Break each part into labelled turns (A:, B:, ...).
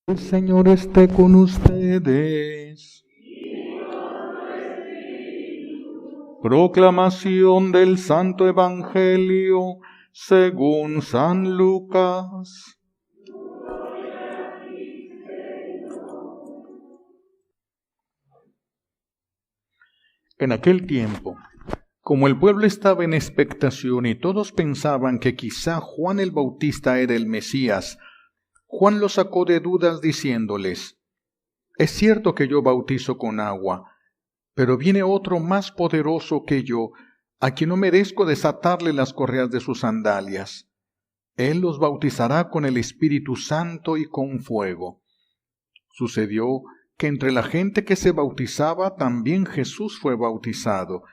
A: El Señor esté con ustedes. Proclamación del Santo Evangelio según San Lucas. En aquel tiempo, como el pueblo estaba en expectación y todos pensaban que quizá Juan el Bautista era el Mesías, Juan los sacó de dudas diciéndoles: es cierto que yo bautizo con agua, pero viene otro más poderoso que yo, a quien no merezco desatarle las correas de sus sandalias. Él los bautizará con el Espíritu Santo y con fuego. Sucedió que entre la gente que se bautizaba también Jesús fue bautizado.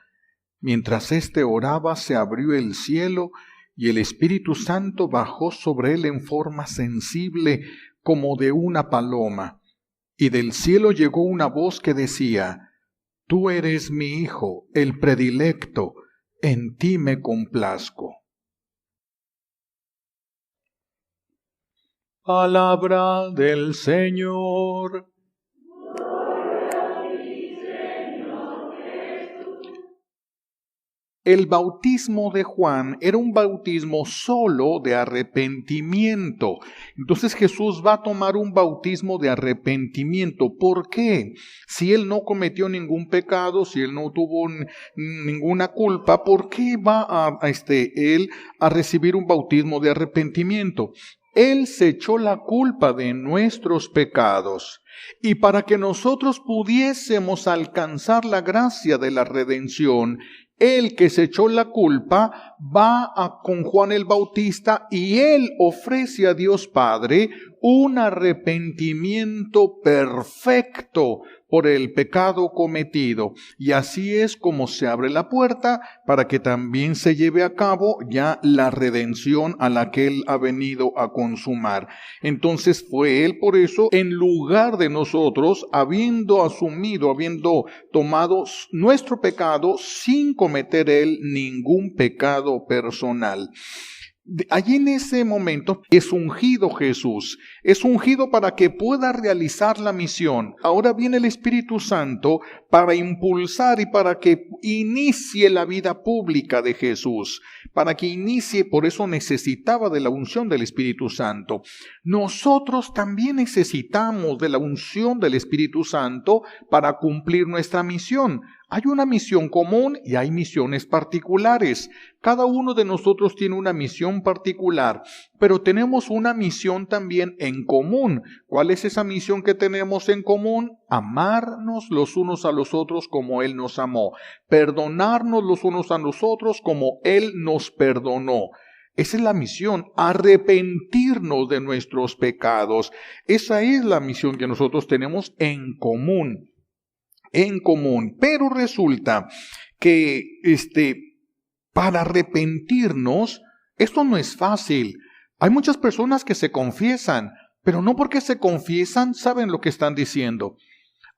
A: Mientras éste oraba, se abrió el cielo y el Espíritu Santo bajó sobre él en forma sensible como de una paloma. Y del cielo llegó una voz que decía: Tú eres mi Hijo, el predilecto, en ti me complazco. Palabra del Señor. El bautismo de Juan era un bautismo solo de arrepentimiento. Entonces Jesús va a tomar un bautismo de arrepentimiento. ¿Por qué? Si él no cometió ningún pecado, si él no tuvo ninguna culpa, ¿por qué va él a recibir un bautismo de arrepentimiento? Él se echó la culpa de nuestros pecados. Y para que nosotros pudiésemos alcanzar la gracia de la redención, el que se echó la culpa va con Juan el Bautista y él ofrece a Dios Padre un arrepentimiento perfecto por el pecado cometido. Y así es como se abre la puerta para que también se lleve a cabo ya la redención a la que él ha venido a consumar. Entonces fue él por eso, en lugar de nosotros, habiendo tomado nuestro pecado sin cometer él ningún pecado personal. Allí en ese momento es ungido Jesús, es ungido para que pueda realizar la misión. Ahora viene el Espíritu Santo para impulsar y para que inicie la vida pública de Jesús, para que inicie, por eso necesitaba de la unción del Espíritu Santo. Nosotros también necesitamos de la unción del Espíritu Santo para cumplir nuestra misión. Hay una misión común y hay misiones particulares. Cada uno de nosotros tiene una misión particular, pero tenemos una misión también en común. ¿Cuál es esa misión que tenemos en común? Amarnos los unos a los otros como Él nos amó. Perdonarnos los unos a los otros como Él nos perdonó. Esa es la misión, arrepentirnos de nuestros pecados. Esa es la misión que nosotros tenemos en común. Pero resulta que para arrepentirnos, esto no es fácil. Hay muchas personas que se confiesan, pero no porque se confiesan saben lo que están diciendo.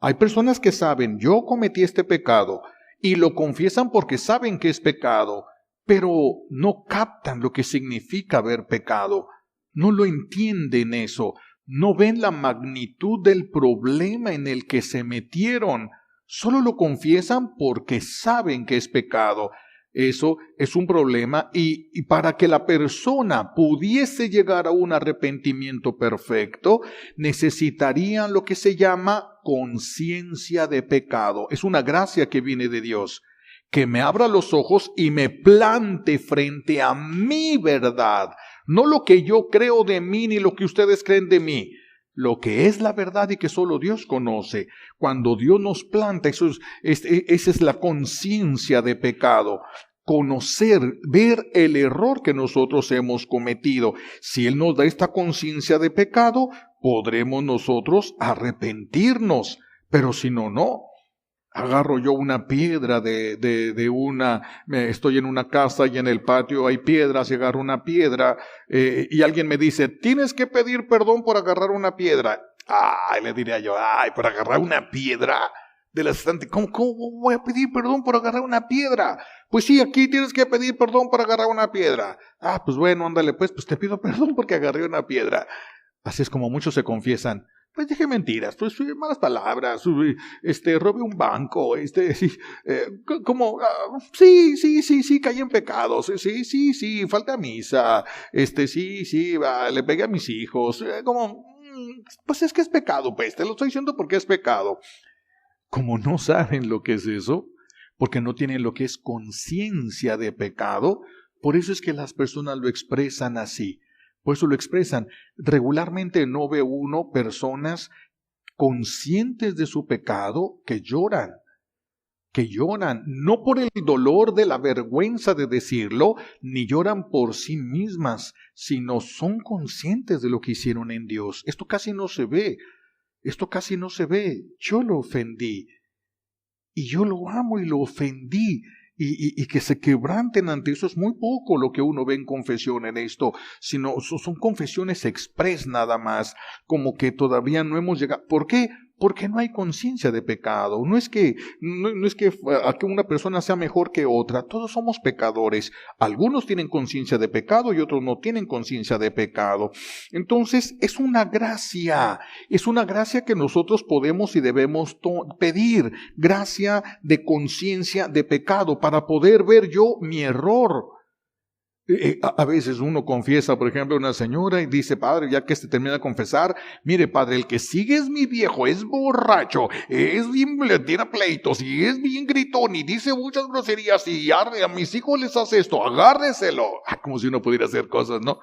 A: Hay personas que saben, yo cometí este pecado, y lo confiesan porque saben que es pecado, pero no captan lo que significa haber pecado. No lo entienden eso. No ven la magnitud del problema en el que se metieron. Solo lo confiesan porque saben que es pecado. Eso es un problema y para que la persona pudiese llegar a un arrepentimiento perfecto, necesitarían lo que se llama conciencia de pecado. Es una gracia que viene de Dios, que me abra los ojos y me plante frente a mi verdad. No lo que yo creo de mí ni lo que ustedes creen de mí. Lo que es la verdad y que solo Dios conoce. Cuando Dios nos planta, esa es la conciencia de pecado. Conocer, ver el error que nosotros hemos cometido. Si Él nos da esta conciencia de pecado, podremos nosotros arrepentirnos. Pero si no, no. Agarro yo una piedra estoy en una casa y en el patio hay piedras y agarro una piedra y alguien me dice, tienes que pedir perdón por agarrar una piedra. Le diría yo, por agarrar una piedra de la estante, ¿cómo voy a pedir perdón por agarrar una piedra? Pues sí, aquí tienes que pedir perdón por agarrar una piedra. Pues bueno, ándale, pues te pido perdón porque agarré una piedra. Así es como muchos se confiesan. pues dije mentiras, pues malas palabras, robé un banco, sí, sí, caí en pecados, sí, falta a misa, sí, le pegué a mis hijos, pues es que es pecado, pues, te lo estoy diciendo porque es pecado. Como no saben lo que es eso, porque no tienen lo que es conciencia de pecado, por eso es que las personas lo expresan así. Por eso lo expresan. Regularmente no ve uno personas conscientes de su pecado que lloran, no por el dolor de la vergüenza de decirlo, ni lloran por sí mismas, sino son conscientes de lo que hicieron en Dios. Esto casi no se ve. Yo lo ofendí. Y yo lo amo y lo ofendí. Y que se quebranten ante eso es muy poco lo que uno ve en confesión en esto, sino son confesiones express nada más, como que todavía no hemos llegado. ¿Por qué? Porque no hay conciencia de pecado. No es que una persona sea mejor que otra. Todos somos pecadores. Algunos tienen conciencia de pecado y otros no tienen conciencia de pecado. Entonces es una gracia que nosotros podemos y debemos pedir. Gracia de conciencia de pecado para poder ver yo mi error. A veces uno confiesa, por ejemplo, a una señora y dice, padre, ya que termina de confesar, mire, padre, el que sigue es mi viejo, es borracho, le tira pleitos y es bien gritón y dice muchas groserías y a mis hijos les hace esto, agárreselo. Como si uno pudiera hacer cosas, ¿no?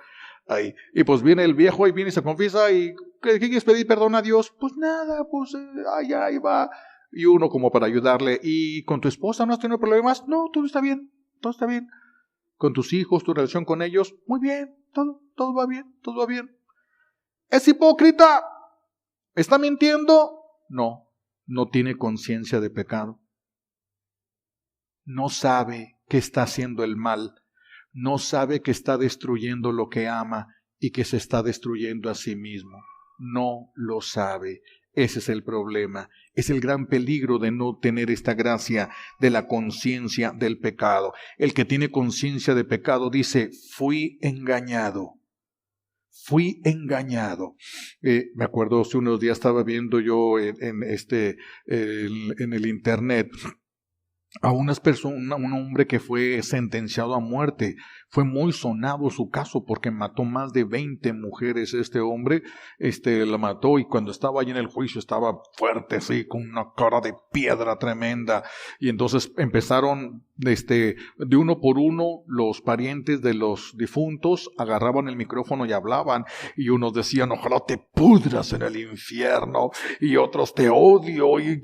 A: Ahí. Y pues viene el viejo y viene y se confiesa y ¿qué quieres pedir perdón a Dios? Pues nada, pues ahí va. Y uno como para ayudarle, ¿y con tu esposa no has tenido problemas? No, todo está bien. Con tus hijos, tu relación con ellos, muy bien, todo va bien. ¿Es hipócrita? ¿Está mintiendo? No tiene conciencia de pecado. No sabe que está haciendo el mal. No sabe que está destruyendo lo que ama y que se está destruyendo a sí mismo. No lo sabe. Ese es el problema. Es el gran peligro de no tener esta gracia de la conciencia del pecado. El que tiene conciencia de pecado dice, fui engañado. Me acuerdo, hace unos días estaba viendo yo en el internet a un hombre que fue sentenciado a muerte. Fue muy sonado su caso porque mató más de 20 mujeres este hombre. La mató y cuando estaba allí en el juicio estaba fuerte así, con una cara de piedra tremenda. Y entonces empezaron de uno por uno los parientes de los difuntos agarraban el micrófono y hablaban. Y unos decían, ojalá te pudras en el infierno. Y otros, te odio. Y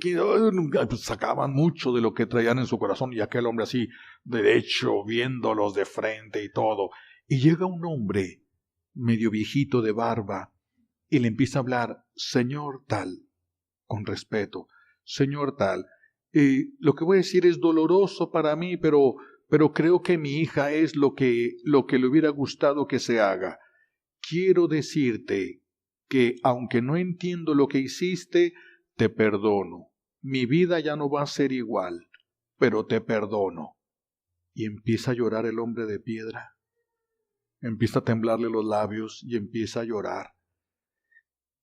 A: pues sacaban mucho de lo que traían en su corazón. Y aquel hombre así, derecho, viéndolos de frente y todo. Y llega un hombre, medio viejito de barba, y le empieza a hablar, señor tal, con respeto, señor tal, lo que voy a decir es doloroso para mí, pero creo que mi hija es lo que le hubiera gustado que se haga. Quiero decirte que aunque no entiendo lo que hiciste, te perdono. Mi vida ya no va a ser igual, pero te perdono. Y empieza a llorar el hombre de piedra. Empieza a temblarle los labios y empieza a llorar.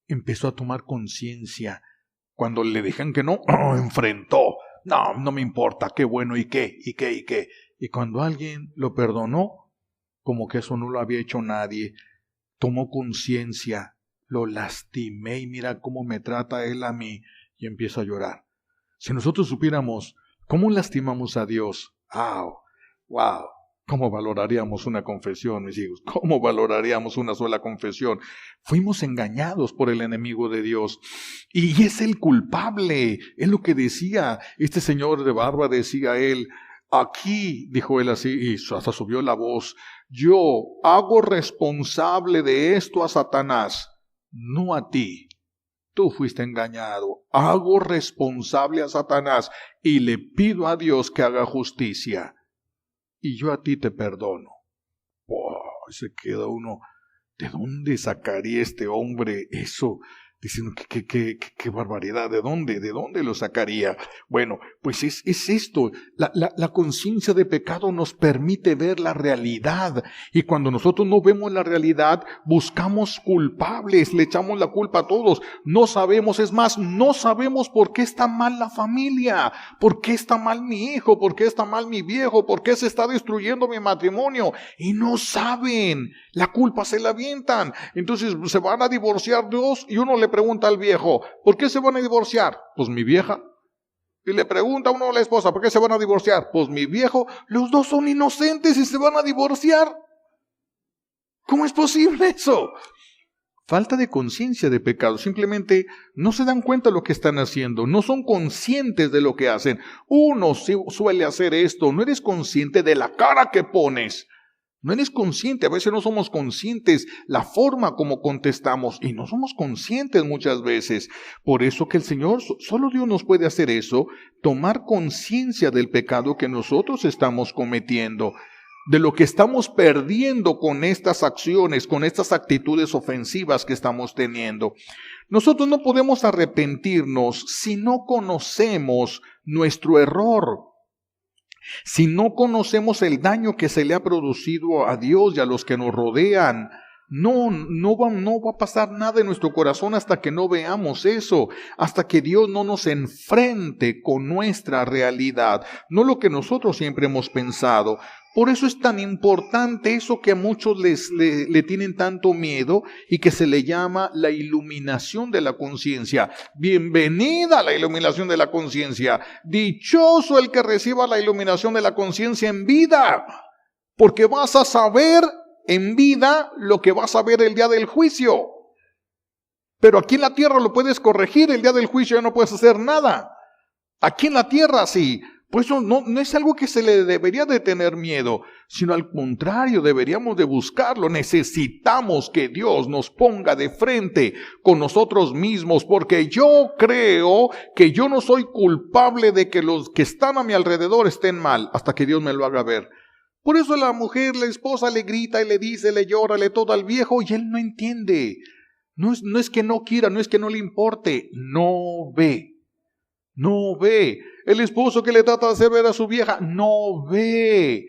A: Empezó a tomar conciencia. Cuando le dijeron que no, enfrentó. No me importa, qué bueno, y qué. Y cuando alguien lo perdonó, como que eso no lo había hecho nadie, tomó conciencia, lo lastimé y mira cómo me trata él a mí, y empieza a llorar. Si nosotros supiéramos cómo lastimamos a Dios, ¡wow! ¿Cómo valoraríamos una confesión, mis hijos? ¿Cómo valoraríamos una sola confesión? Fuimos engañados por el enemigo de Dios. Y es el culpable. Es lo que decía este señor de barba, decía él. Aquí, dijo él así, y hasta subió la voz, yo hago responsable de esto a Satanás, no a ti. Tú fuiste engañado. Hago responsable a Satanás y le pido a Dios que haga justicia. Y yo a ti te perdono. Se queda uno, ¿de dónde sacaría este hombre eso? Diciendo, qué barbaridad, ¿de dónde lo sacaría? Bueno, pues es esto, la conciencia de pecado nos permite ver la realidad, y cuando nosotros no vemos la realidad, buscamos culpables, le echamos la culpa a todos, no sabemos, es más, no sabemos por qué está mal la familia, por qué está mal mi hijo, por qué está mal mi viejo, por qué se está destruyendo mi matrimonio, y no saben, la culpa se la avientan. Entonces se van a divorciar dos, y uno le pregunta al viejo, ¿por qué se van a divorciar? Pues mi vieja. Y le pregunta a uno a la esposa, ¿por qué se van a divorciar? Pues mi viejo. Los dos son inocentes y se van a divorciar. ¿Cómo es posible eso? Falta de conciencia de pecado. Simplemente no se dan cuenta de lo que están haciendo. No son conscientes de lo que hacen. Uno suele hacer esto. No eres consciente de la cara que pones. No eres consciente, a veces no somos conscientes la forma como contestamos, y no somos conscientes muchas veces. Por eso que el Señor, solo Dios nos puede hacer eso, tomar conciencia del pecado que nosotros estamos cometiendo, de lo que estamos perdiendo con estas acciones, con estas actitudes ofensivas que estamos teniendo. Nosotros no podemos arrepentirnos si no conocemos nuestro error. Si no conocemos el daño que se le ha producido a Dios y a los que nos rodean, no va a pasar nada en nuestro corazón hasta que no veamos eso, hasta que Dios no nos enfrente con nuestra realidad, no lo que nosotros siempre hemos pensado. Por eso es tan importante eso que a muchos le tienen tanto miedo y que se le llama la iluminación de la conciencia. Bienvenida a la iluminación de la conciencia. Dichoso el que reciba la iluminación de la conciencia en vida, porque vas a saber en vida lo que vas a ver el día del juicio. Pero aquí en la tierra lo puedes corregir, el día del juicio ya no puedes hacer nada. Aquí en la tierra sí. Pues no es algo que se le debería de tener miedo, sino al contrario, deberíamos de buscarlo. Necesitamos que Dios nos ponga de frente con nosotros mismos, porque yo creo que yo no soy culpable de que los que están a mi alrededor estén mal, hasta que Dios me lo haga ver. Por eso la mujer, la esposa le grita y le dice, le llora, le todo al viejo, y él no entiende. No es que no quiera, no es que no le importe, no ve. No ve. El esposo que le trata de hacer ver a su vieja, no ve.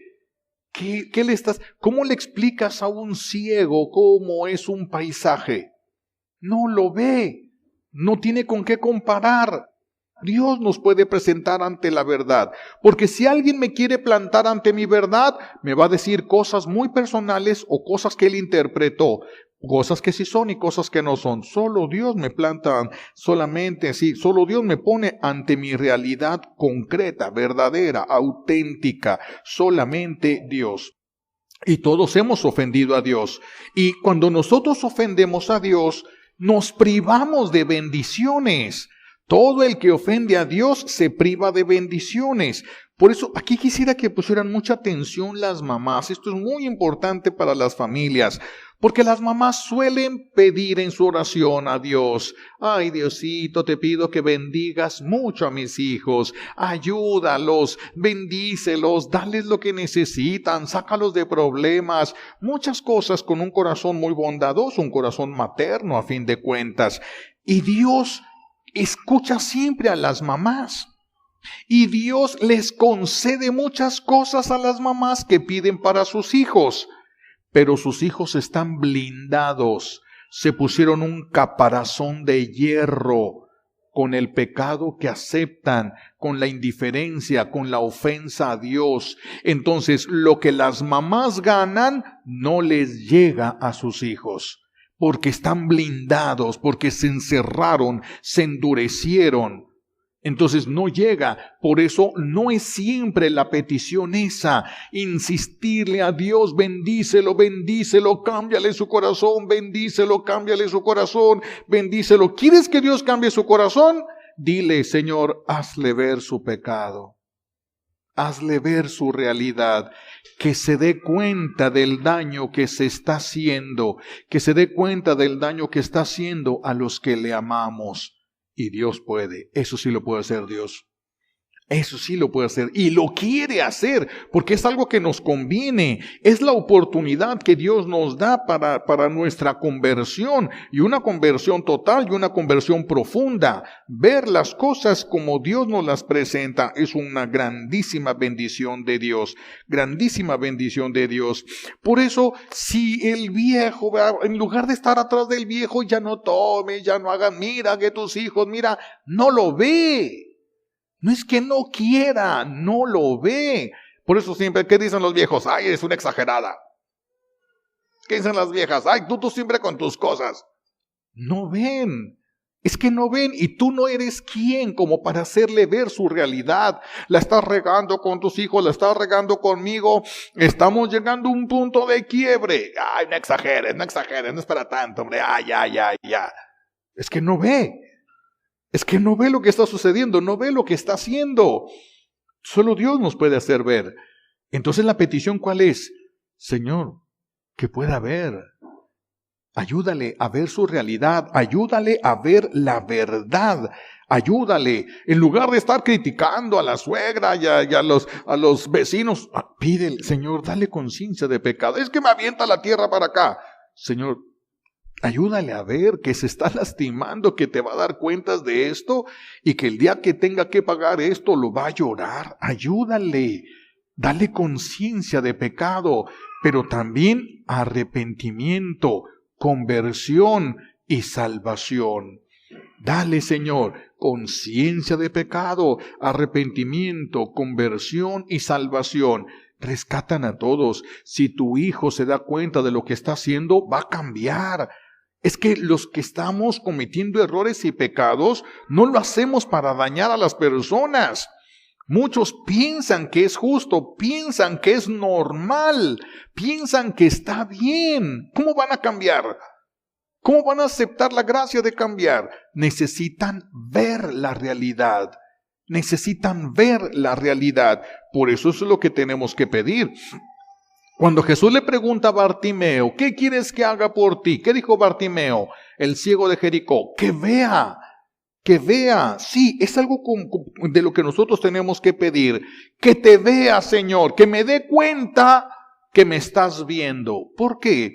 A: ¿Cómo le explicas a un ciego cómo es un paisaje? No lo ve. No tiene con qué comparar. Dios nos puede presentar ante la verdad. Porque si alguien me quiere plantar ante mi verdad, me va a decir cosas muy personales o cosas que él interpretó. Cosas que sí son y cosas que no son. Solo Dios me planta solamente así. Solo Dios me pone ante mi realidad concreta, verdadera, auténtica. Solamente Dios. Y todos hemos ofendido a Dios. Y cuando nosotros ofendemos a Dios, nos privamos de bendiciones. Todo el que ofende a Dios se priva de bendiciones. Por eso aquí quisiera que pusieran mucha atención las mamás. Esto es muy importante para las familias. Porque las mamás suelen pedir en su oración a Dios, ay Diosito, te pido que bendigas mucho a mis hijos, ayúdalos, bendícelos, dales lo que necesitan, sácalos de problemas, muchas cosas con un corazón muy bondadoso, un corazón materno a fin de cuentas. Y Dios escucha siempre a las mamás. Y Dios les concede muchas cosas a las mamás que piden para sus hijos. Pero sus hijos están blindados, se pusieron un caparazón de hierro con el pecado que aceptan, con la indiferencia, con la ofensa a Dios. Entonces, lo que las mamás ganan no les llega a sus hijos, porque están blindados, porque se encerraron, se endurecieron. Entonces no llega. Por eso no es siempre la petición esa. Insistirle a Dios, bendícelo, bendícelo, cámbiale su corazón, bendícelo, cámbiale su corazón, bendícelo. ¿Quieres que Dios cambie su corazón? Dile, Señor, hazle ver su pecado. Hazle ver su realidad, que se dé cuenta del daño que se está haciendo, que se dé cuenta del daño que está haciendo a los que le amamos. Y Dios puede, eso sí lo puede hacer Dios. Eso sí lo puede hacer y lo quiere hacer porque es algo que nos conviene. Es la oportunidad que Dios nos da para nuestra conversión, y una conversión total y una conversión profunda. Ver las cosas como Dios nos las presenta es una grandísima bendición de Dios. Grandísima bendición de Dios. Por eso, si el viejo, en lugar de estar atrás del viejo, ya no tome, ya no haga, mira que tus hijos, mira, no lo ve. No es que no quiera, no lo ve. Por eso siempre, ¿qué dicen los viejos? Ay, eres una exagerada. ¿Qué dicen las viejas? Ay, tú siempre con tus cosas. No ven. Es que no ven, y tú no eres quien como para hacerle ver su realidad. La estás regando con tus hijos, la estás regando conmigo. Estamos llegando a un punto de quiebre. Ay, no exageres, no es para tanto, hombre. Ay, ya. Es que no ve. Es que no ve lo que está sucediendo, no ve lo que está haciendo. Solo Dios nos puede hacer ver. Entonces la petición, ¿cuál es? Señor, que pueda ver. Ayúdale a ver su realidad, ayúdale a ver la verdad, ayúdale. En lugar de estar criticando a la suegra y a los vecinos, pídele, Señor, dale conciencia de pecado. Es que me avienta la tierra para acá. Señor, ayúdale a ver que se está lastimando, que te va a dar cuentas de esto y que el día que tenga que pagar esto lo va a llorar. Ayúdale, dale conciencia de pecado, pero también arrepentimiento, conversión y salvación. Dale, Señor, conciencia de pecado, arrepentimiento, conversión y salvación. Rescatan a todos. Si tu hijo se da cuenta de lo que está haciendo, va a cambiar. Es que los que estamos cometiendo errores y pecados no lo hacemos para dañar a las personas. Muchos piensan que es justo, piensan que es normal, piensan que está bien. ¿Cómo van a cambiar? ¿Cómo van a aceptar la gracia de cambiar? Necesitan ver la realidad. Necesitan ver la realidad. Por eso es lo que tenemos que pedir. Cuando Jesús le pregunta a Bartimeo, ¿qué quieres que haga por ti? ¿Qué dijo Bartimeo, el ciego de Jericó? Que vea. Que vea. Sí, es algo de lo que nosotros tenemos que pedir. Que te vea, Señor. Que me dé cuenta que me estás viendo. ¿Por qué?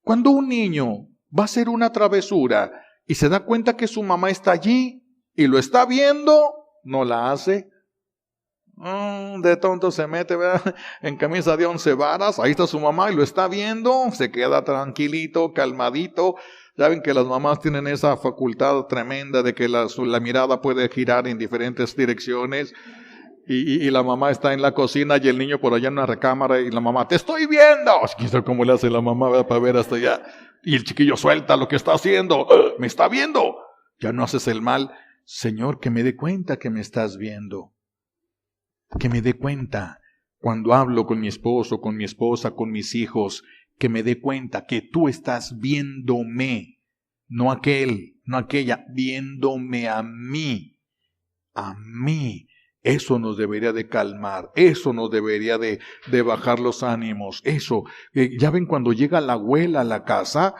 A: Cuando un niño va a hacer una travesura y se da cuenta que su mamá está allí y lo está viendo, no la hace. De tonto se mete, ¿verdad?, en camisa de 11 varas, ahí está su mamá y lo está viendo, se queda tranquilito, calmadito. Ya ven que las mamás tienen esa facultad tremenda de que la mirada puede girar en diferentes direcciones. Y la mamá está en la cocina y el niño por allá en una recámara y la mamá, te estoy viendo. ¿Quién sabe cómo le hace la mamá, ¿verdad?, para ver hasta allá? Y el chiquillo suelta lo que está haciendo. Me está viendo. Ya no haces el mal. Señor, que me dé cuenta que me estás viendo. Que me dé cuenta cuando hablo con mi esposo, con mi esposa, con mis hijos, que me dé cuenta que tú estás viéndome, no aquel, no aquella, viéndome a mí. A mí. Eso nos debería de calmar, eso nos debería de bajar los ánimos, eso. Ya ven, cuando llega la abuela a la casa,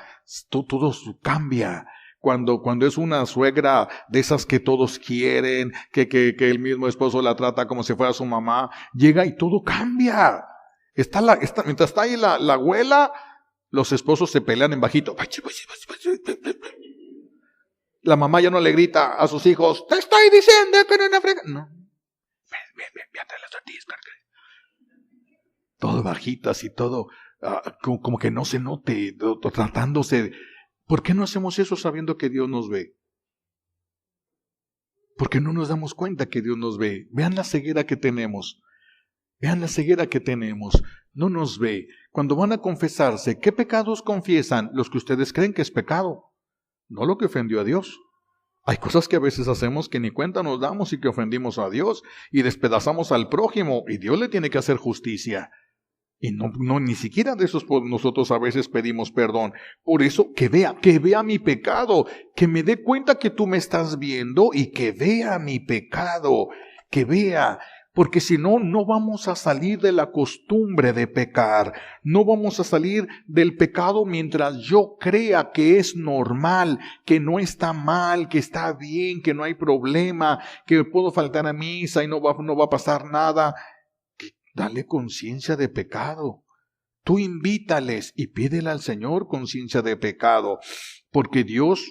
A: todo cambia. Cuando es una suegra de esas que todos quieren, que el mismo esposo la trata como si fuera su mamá, llega y todo cambia. Mientras está ahí la abuela, los esposos se pelean en bajito. La mamá ya no le grita a sus hijos, te estoy diciendo que no frega. No. Todo bajitas y todo, como que no se note, tratándose. ¿Por qué no hacemos eso sabiendo que Dios nos ve? ¿Por qué no nos damos cuenta que Dios nos ve? Vean la ceguera que tenemos. Vean la ceguera que tenemos. No nos ve. Cuando van a confesarse, ¿qué pecados confiesan? Los que ustedes creen que es pecado, no lo que ofendió a Dios. Hay cosas que a veces hacemos que ni cuenta nos damos y que ofendimos a Dios y despedazamos al prójimo y Dios le tiene que hacer justicia. Y no ni siquiera de esos nosotros a veces pedimos perdón. Por eso que vea mi pecado, que me dé cuenta que tú me estás viendo y que vea mi pecado, que vea. Porque si no, no vamos a salir de la costumbre de pecar. No vamos a salir del pecado mientras yo crea que es normal, que no está mal, que está bien, que no hay problema, que puedo faltar a misa y no va a pasar nada. Dale conciencia de pecado. Tú invítales y pídele al Señor conciencia de pecado. Porque Dios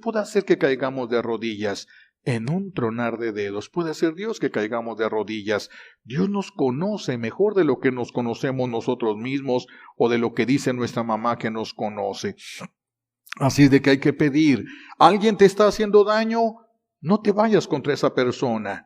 A: puede hacer que caigamos de rodillas. En un tronar de dedos puede ser Dios que caigamos de rodillas. Dios nos conoce mejor de lo que nos conocemos nosotros mismos o de lo que dice nuestra mamá que nos conoce. Así es de que hay que pedir. ¿Alguien te está haciendo daño? No te vayas contra esa persona.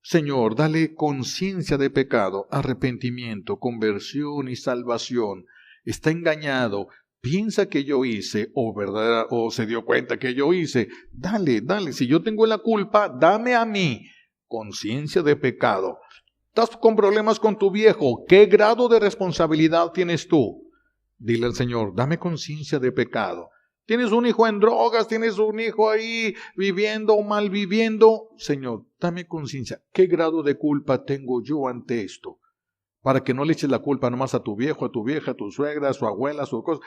A: Señor, dale conciencia de pecado, arrepentimiento, conversión y salvación. Está engañado. Piensa que yo hice, o se dio cuenta que yo hice. Dale, si yo tengo la culpa, dame a mí conciencia de pecado. ¿Estás con problemas con tu viejo? ¿Qué grado de responsabilidad tienes tú? Dile al Señor, dame conciencia de pecado. ¿Tienes un hijo en drogas? ¿Tienes un hijo ahí viviendo o mal viviendo? Señor, dame conciencia. ¿Qué grado de culpa tengo yo ante esto? Para que no le eches la culpa nomás a tu viejo, a tu vieja, a tu suegra, a su abuela, a su cosa.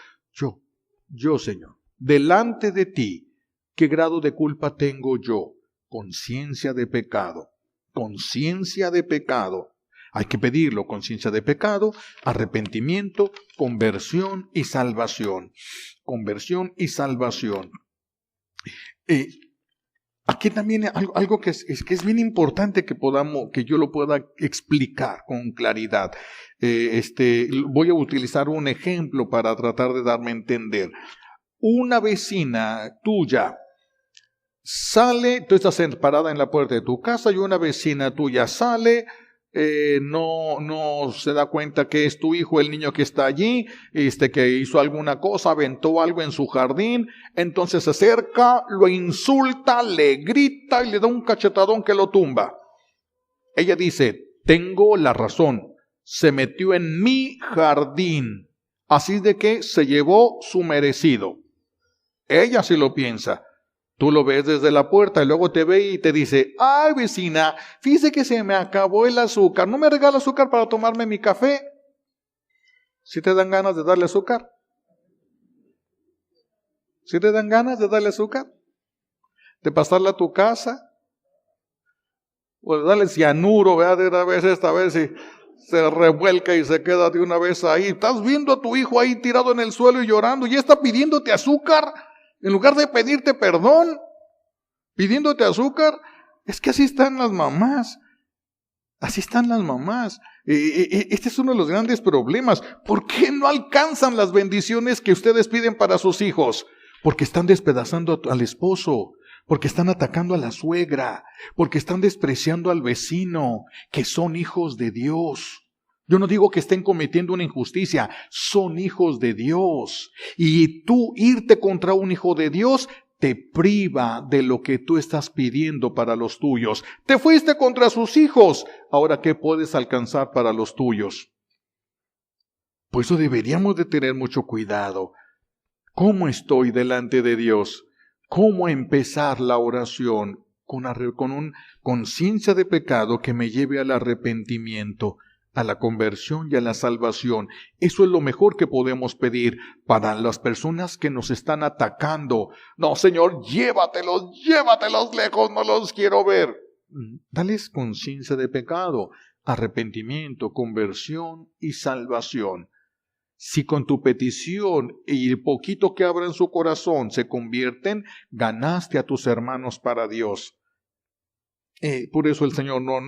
A: Yo, Señor, delante de ti, ¿qué grado de culpa tengo yo? Conciencia de pecado. Conciencia de pecado. Hay que pedirlo, conciencia de pecado, arrepentimiento, conversión y salvación. Conversión y salvación. Aquí también algo que es bien importante que yo lo pueda explicar con claridad. Voy a utilizar un ejemplo para tratar de darme a entender. Una vecina tuya sale, tú estás parada en la puerta de tu casa y una vecina tuya sale, no se da cuenta que es tu hijo el niño que está allí, que hizo alguna cosa, aventó algo en su jardín, entonces se acerca, lo insulta, le grita y le da un cachetadón que lo tumba. Ella dice, tengo la razón, se metió en mi jardín, así de que se llevó su merecido. Ella sí lo piensa. Tú lo ves desde la puerta y luego te ve y te dice, ay vecina, fíjese que se me acabó el azúcar, ¿no me regala azúcar para tomarme mi café? ¿Sí te dan ganas de darle azúcar? ¿Sí te dan ganas de darle azúcar? ¿De pasarla a tu casa? O de darle cianuro, ¿verdad? De una vez esta vez si se revuelca y se queda de una vez ahí. Estás viendo a tu hijo ahí tirado en el suelo y llorando y está pidiéndote azúcar. En lugar de pedirte perdón, pidiéndote azúcar. Es que así están las mamás. Así están las mamás. Este es uno de los grandes problemas. ¿Por qué no alcanzan las bendiciones que ustedes piden para sus hijos? Porque están despedazando al esposo. Porque están atacando a la suegra. Porque están despreciando al vecino. Que son hijos de Dios. Yo no digo que estén cometiendo una injusticia, son hijos de Dios. Y tú irte contra un hijo de Dios te priva de lo que tú estás pidiendo para los tuyos. Te fuiste contra sus hijos, ahora ¿qué puedes alcanzar para los tuyos? Por eso deberíamos de tener mucho cuidado. ¿Cómo estoy delante de Dios? ¿Cómo empezar la oración? Con una conciencia de pecado que me lleve al arrepentimiento, a la conversión y a la salvación. Eso es lo mejor que podemos pedir para las personas que nos están atacando. No, Señor, llévatelos lejos, no los quiero ver. Dales conciencia de pecado, arrepentimiento, conversión y salvación. Si con tu petición y el poquito que abra en su corazón se convierten, ganaste a tus hermanos para Dios. Por eso el Señor no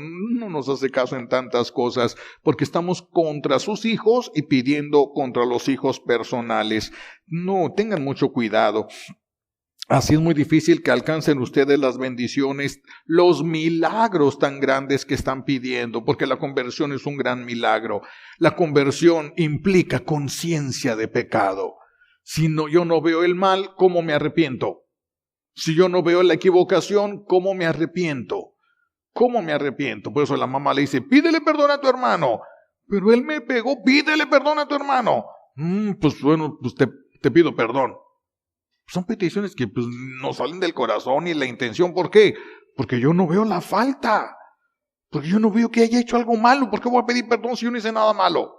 A: nos hace caso en tantas cosas, porque estamos contra sus hijos y pidiendo contra los hijos personales. No, tengan mucho cuidado. Así es muy difícil que alcancen ustedes las bendiciones, los milagros tan grandes que están pidiendo, porque la conversión es un gran milagro. La conversión implica conciencia de pecado. Si yo no veo el mal, ¿cómo me arrepiento? Si yo no veo la equivocación, ¿cómo me arrepiento? ¿Cómo me arrepiento? Por eso la mamá le dice, pídele perdón a tu hermano. Pero él me pegó, pídele perdón a tu hermano. Pues bueno, pues te pido perdón. Son peticiones que no salen del corazón y la intención. ¿Por qué? Porque yo no veo la falta. Porque yo no veo que haya hecho algo malo. ¿Por qué voy a pedir perdón si yo no hice nada malo?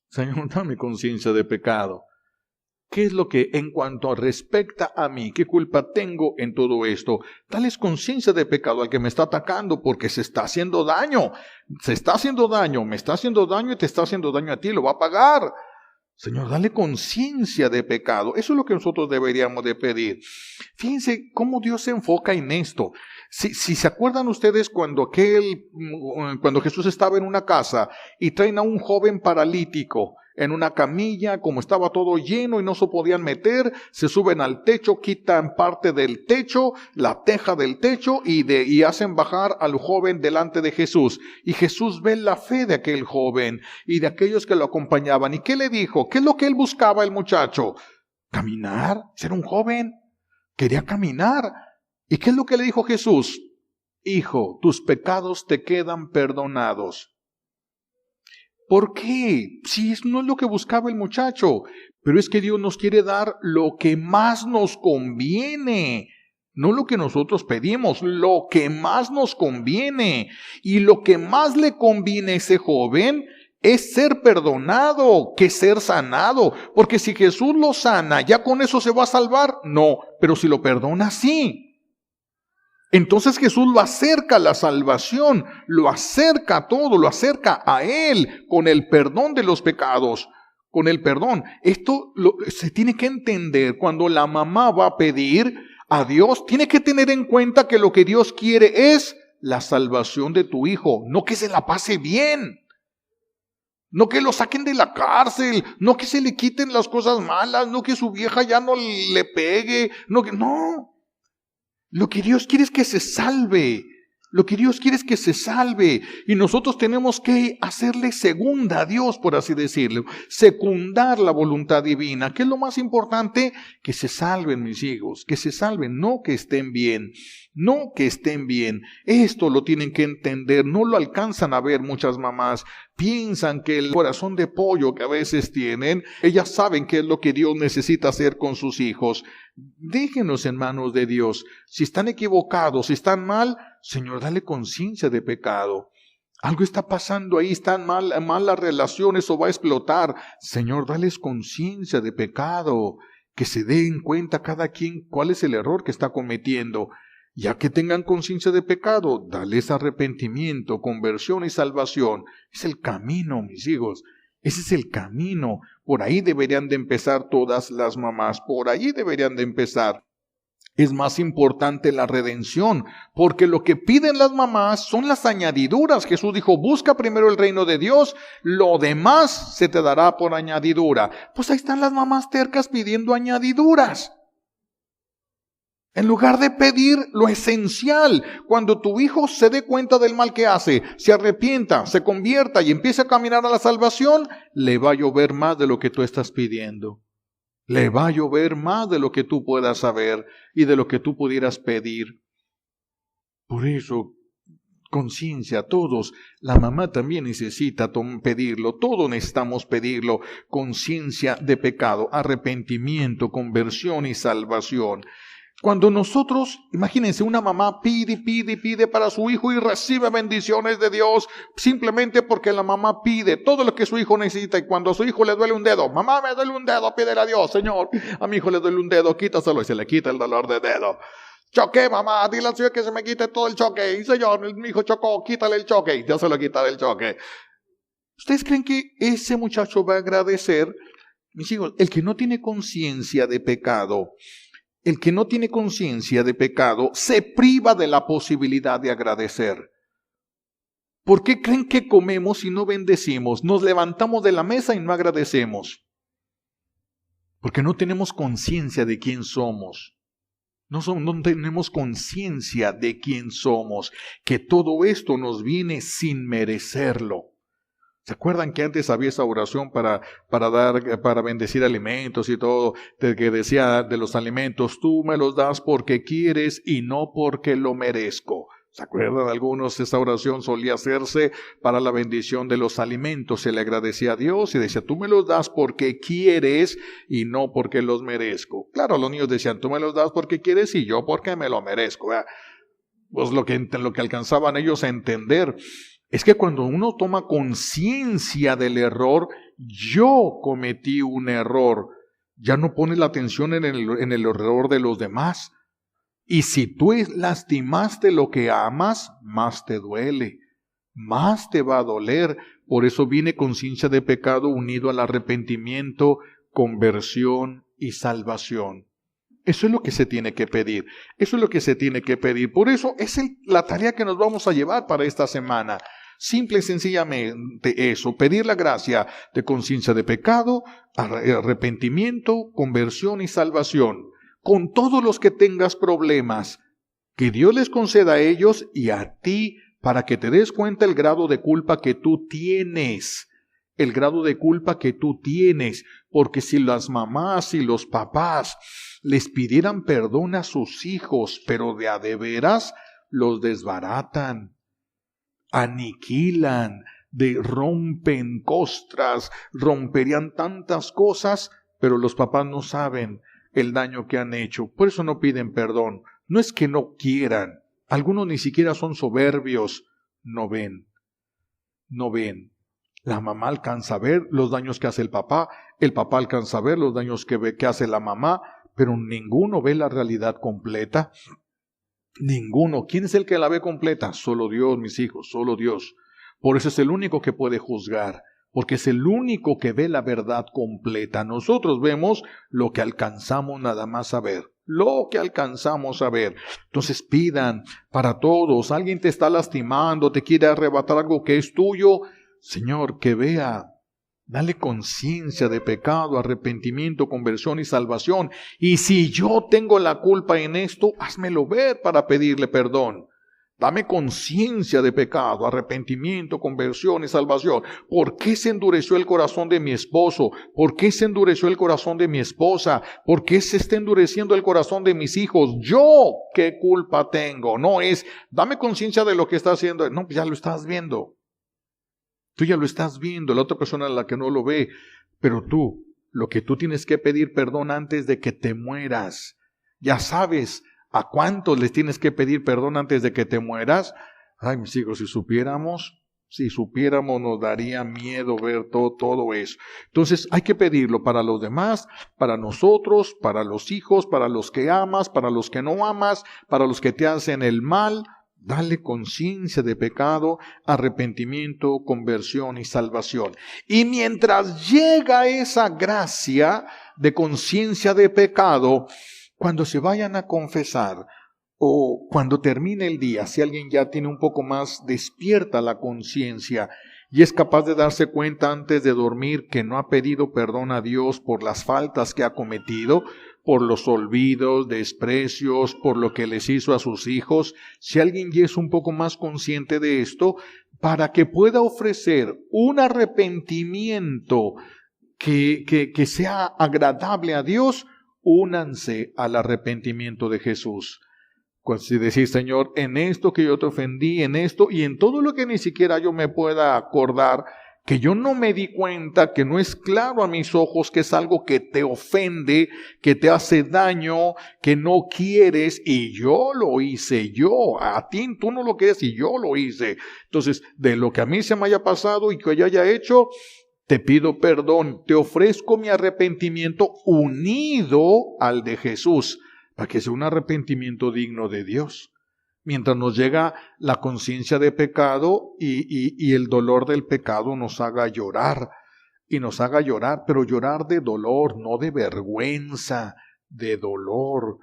A: Señor, dame conciencia de pecado. ¿Qué es lo que en cuanto respecta a mí? ¿Qué culpa tengo en todo esto? Dales conciencia de pecado al que me está atacando porque se está haciendo daño. Se está haciendo daño, me está haciendo daño y te está haciendo daño a ti. Lo va a pagar. Señor, dale conciencia de pecado. Eso es lo que nosotros deberíamos de pedir. Fíjense cómo Dios se enfoca en esto. Si se acuerdan ustedes cuando Jesús estaba en una casa y traen a un joven paralítico en una camilla, como estaba todo lleno y no se podían meter, se suben al techo, quitan parte del techo, la teja del techo y hacen bajar al joven delante de Jesús. Y Jesús ve la fe de aquel joven y de aquellos que lo acompañaban. ¿Y qué le dijo? ¿Qué es lo que él buscaba el muchacho? Caminar, ser un joven, quería caminar. ¿Y qué es lo que le dijo Jesús? Hijo, tus pecados te quedan perdonados. ¿Por qué? Si eso no es lo que buscaba el muchacho. Pero es que Dios nos quiere dar lo que más nos conviene. No lo que nosotros pedimos, lo que más nos conviene. Y lo que más le conviene a ese joven es ser perdonado que ser sanado. Porque si Jesús lo sana, ¿ya con eso se va a salvar? No, pero si lo perdona, sí. Entonces Jesús lo acerca a la salvación, lo acerca a todo, lo acerca a Él con el perdón de los pecados, con el perdón. Esto se tiene que entender cuando la mamá va a pedir a Dios, tiene que tener en cuenta que lo que Dios quiere es la salvación de tu hijo, no que se la pase bien. No que lo saquen de la cárcel, no que se le quiten las cosas malas, no que su vieja ya no le pegue, no. Lo que Dios quiere es que se salve. Lo que Dios quiere es que se salve. Y nosotros tenemos que hacerle segunda a Dios, por así decirlo. Secundar la voluntad divina. ¿Qué es lo más importante? Que se salven mis hijos. Que se salven, no que estén bien. No que estén bien. Esto lo tienen que entender. No lo alcanzan a ver muchas mamás. Piensan que el corazón de pollo que a veces tienen, ellas saben qué es lo que Dios necesita hacer con sus hijos. Déjenlos en manos de Dios. Si están equivocados, si están mal, Señor, dale conciencia de pecado. Algo está pasando ahí, están mal las relaciones o va a explotar. Señor, dales conciencia de pecado. Que se den cuenta cada quien cuál es el error que está cometiendo. Ya que tengan conciencia de pecado, dales arrepentimiento, conversión y salvación. Es el camino, mis hijos. Ese es el camino. Por ahí deberían de empezar todas las mamás. Por ahí deberían de empezar. Es más importante la redención, porque lo que piden las mamás son las añadiduras. Jesús dijo, busca primero el reino de Dios, lo demás se te dará por añadidura. Pues ahí están las mamás tercas pidiendo añadiduras. En lugar de pedir lo esencial, cuando tu hijo se dé cuenta del mal que hace, se arrepienta, se convierta y empiece a caminar a la salvación, le va a llover más de lo que tú estás pidiendo. Le va a llover más de lo que tú puedas saber y de lo que tú pudieras pedir. Por eso, conciencia, todos, la mamá también necesita pedirlo, todos necesitamos pedirlo, conciencia de pecado, arrepentimiento, conversión y salvación. Cuando nosotros, imagínense, una mamá pide para su hijo y recibe bendiciones de Dios simplemente porque la mamá pide todo lo que su hijo necesita. Y cuando a su hijo le duele un dedo, mamá, me duele un dedo, pídele a Dios, Señor, a mi hijo le duele un dedo, quítaselo, y se le quita el dolor de dedo. Choqué, mamá, dile al Señor que se me quite todo el choque. Y Señor, mi hijo chocó, quítale el choque. Y Dios se lo quita el choque. ¿Ustedes creen que ese muchacho va a agradecer? Mis hijos, el que no tiene conciencia de pecado, el que no tiene conciencia de pecado se priva de la posibilidad de agradecer. ¿Por qué creen que comemos y no bendecimos? Nos levantamos de la mesa y no agradecemos. Porque no tenemos conciencia de quién somos. No tenemos conciencia de quién somos. Que todo esto nos viene sin merecerlo. ¿Se acuerdan que antes había esa oración para bendecir alimentos y todo? Que decía de los alimentos, tú me los das porque quieres y no porque lo merezco. ¿Se acuerdan algunos? Esa oración solía hacerse para la bendición de los alimentos. Se le agradecía a Dios y decía, tú me los das porque quieres y no porque los merezco. Claro, los niños decían, tú me los das porque quieres y yo porque me lo merezco. pues lo que alcanzaban ellos a entender es que cuando uno toma conciencia del error, yo cometí un error, ya no pone la atención en el error de los demás. Y si tú lastimaste lo que amas, más te duele, más te va a doler. Por eso viene conciencia de pecado unido al arrepentimiento, conversión y salvación. Eso es lo que se tiene que pedir. Eso es lo que se tiene que pedir. Por eso es la tarea que nos vamos a llevar para esta semana. Simple y sencillamente eso, pedir la gracia de conciencia de pecado, arrepentimiento, conversión y salvación. Con todos los que tengas problemas, que Dios les conceda a ellos y a ti, para que te des cuenta el grado de culpa que tú tienes. El grado de culpa que tú tienes, porque si las mamás y los papás les pidieran perdón a sus hijos, pero de veras los desbaratan, aniquilan, rompen costras, romperían tantas cosas, pero los papás no saben el daño que han hecho, por eso no piden perdón. No es que no quieran, algunos ni siquiera son soberbios, no ven. La mamá alcanza a ver los daños que hace el papá alcanza a ver los daños que hace la mamá, pero ninguno ve la realidad completa. Ninguno. ¿Quién es el que la ve completa? Solo Dios, mis hijos, solo Dios. Por eso es el único que puede juzgar, porque es el único que ve la verdad completa. Nosotros vemos lo que alcanzamos nada más a ver. Lo que alcanzamos a ver. Entonces pidan para todos. Alguien te está lastimando, te quiere arrebatar algo que es tuyo. Señor, que vea, dale conciencia de pecado, arrepentimiento, conversión y salvación. Y si yo tengo la culpa en esto, házmelo ver para pedirle perdón. Dame conciencia de pecado, arrepentimiento, conversión y salvación. ¿Por qué se endureció el corazón de mi esposo? ¿Por qué se endureció el corazón de mi esposa? ¿Por qué se está endureciendo el corazón de mis hijos? ¿Yo qué culpa tengo? No es, dame conciencia de lo que está haciendo. No, ya lo estás viendo. Tú ya lo estás viendo, la otra persona es la que no lo ve. Pero tú, lo que tú tienes que pedir perdón antes de que te mueras. Ya sabes a cuántos les tienes que pedir perdón antes de que te mueras. Ay, mis hijos, si supiéramos nos daría miedo ver todo eso. Entonces hay que pedirlo para los demás, para nosotros, para los hijos, para los que amas, para los que no amas, para los que te hacen el mal. Dale conciencia de pecado, arrepentimiento, conversión y salvación. Y mientras llega esa gracia de conciencia de pecado, cuando se vayan a confesar o cuando termine el día, si alguien ya tiene un poco más despierta la conciencia y es capaz de darse cuenta antes de dormir que no ha pedido perdón a Dios por las faltas que ha cometido, por los olvidos, desprecios, por lo que les hizo a sus hijos, si alguien ya es un poco más consciente de esto, para que pueda ofrecer un arrepentimiento que sea agradable a Dios, únanse al arrepentimiento de Jesús. Si decís, Señor, en esto que yo te ofendí, en esto y en todo lo que ni siquiera yo me pueda acordar, que yo no me di cuenta, que no es claro a mis ojos, que es algo que te ofende, que te hace daño, que no quieres, y yo lo hice, a ti tú no lo quieres y yo lo hice. Entonces, de lo que a mí se me haya pasado y que yo haya hecho, te pido perdón, te ofrezco mi arrepentimiento unido al de Jesús, para que sea un arrepentimiento digno de Dios. Mientras nos llega la conciencia de pecado y el dolor del pecado nos haga llorar, pero llorar de dolor, no de vergüenza, de dolor.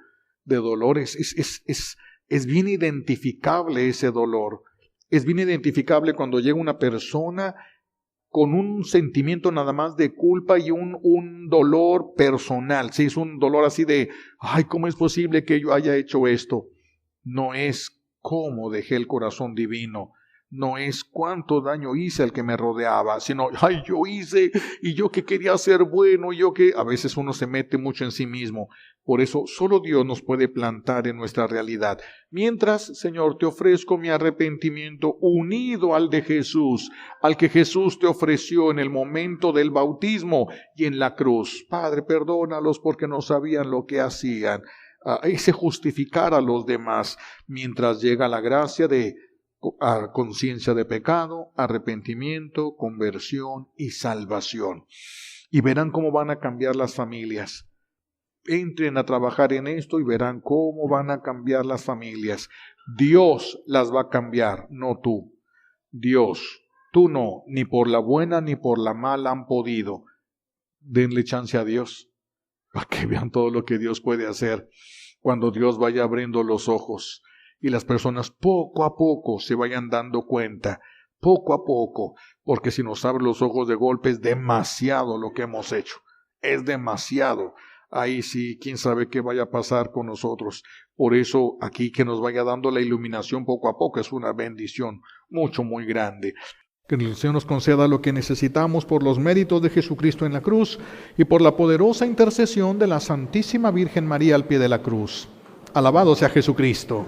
A: Es bien identificable ese dolor. Es bien identificable cuando llega una persona con un sentimiento nada más de culpa y un dolor personal. Sí, es un dolor así de, ay, ¿cómo es posible que yo haya hecho esto? No es cómo dejé el corazón divino, no es cuánto daño hice al que me rodeaba, sino, ay, yo hice, y yo que quería ser bueno, y yo que... A veces uno se mete mucho en sí mismo. Por eso solo Dios nos puede plantar en nuestra realidad. Mientras, Señor, te ofrezco mi arrepentimiento unido al de Jesús, al que Jesús te ofreció en el momento del bautismo y en la cruz. Padre, perdónalos porque no sabían lo que hacían. ese justificar a los demás, mientras llega la gracia de conciencia de pecado, arrepentimiento, conversión y salvación. Y verán cómo van a cambiar las familias. Entren a trabajar en esto y verán cómo van a cambiar las familias. Dios las va a cambiar, no tú. Dios, tú no, ni por la buena ni por la mala han podido. Denle chance a Dios, para que vean todo lo que Dios puede hacer cuando Dios vaya abriendo los ojos y las personas poco a poco se vayan dando cuenta, poco a poco, porque si nos abre los ojos de golpe es demasiado lo que hemos hecho, es demasiado. Ahí sí, quién sabe qué vaya a pasar con nosotros. Por eso aquí que nos vaya dando la iluminación poco a poco es una bendición muy grande. Que el Señor nos conceda lo que necesitamos por los méritos de Jesucristo en la cruz y por la poderosa intercesión de la Santísima Virgen María al pie de la cruz. Alabado sea Jesucristo.